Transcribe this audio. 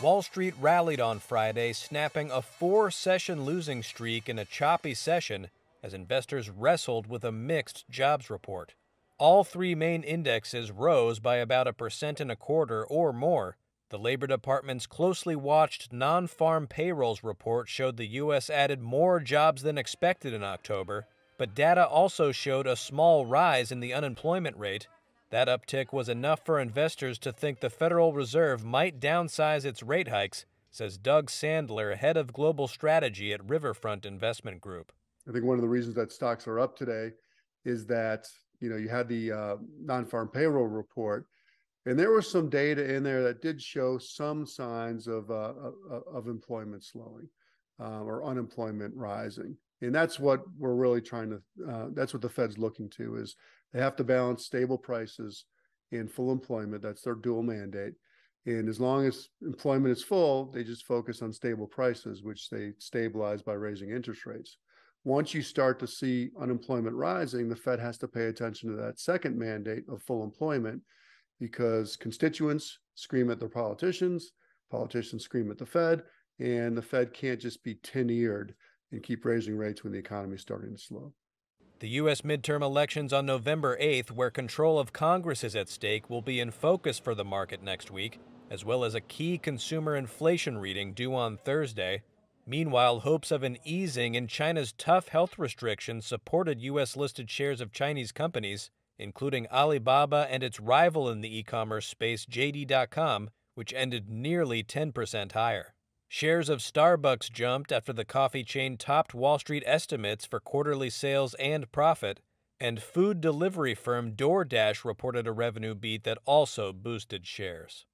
Wall Street rallied on Friday, snapping a 4-session losing streak in a choppy session as investors wrestled with a mixed jobs report. All three main indexes rose by about 1.25% or more. The Labor Department's closely watched non-farm payrolls report showed the U.S. added more jobs than expected in October, but data also showed a small rise in the unemployment rate. That uptick was enough for investors to think the Federal Reserve might downsize its rate hikes, says Doug Sandler, head of global strategy at Riverfront Investment Group. I think one of the reasons that stocks are up today is that, you had the non-farm payroll report, and there was some data in there that did show some signs of employment slowing or unemployment rising. And that's what we're really trying to, that's what the Fed's looking to, is they have to balance stable prices and full employment. That's their dual mandate. And as long as employment is full, they just focus on stable prices, which they stabilize by raising interest rates. Once you start to see unemployment rising, the Fed has to pay attention to that second mandate of full employment, because constituents scream at their politicians, politicians scream at the Fed, and the Fed can't just be tin-eared and keep raising rates when the economy is starting to slow. The U.S. midterm elections on November 8th, where control of Congress is at stake, will be in focus for the market next week, as well as a key consumer inflation reading due on Thursday. Meanwhile, hopes of an easing in China's tough health restrictions supported U.S.-listed shares of Chinese companies, including Alibaba and its rival in the e-commerce space, JD.com, which ended nearly 10% higher. Shares of Starbucks jumped after the coffee chain topped Wall Street estimates for quarterly sales and profit, and food delivery firm DoorDash reported a revenue beat that also boosted shares.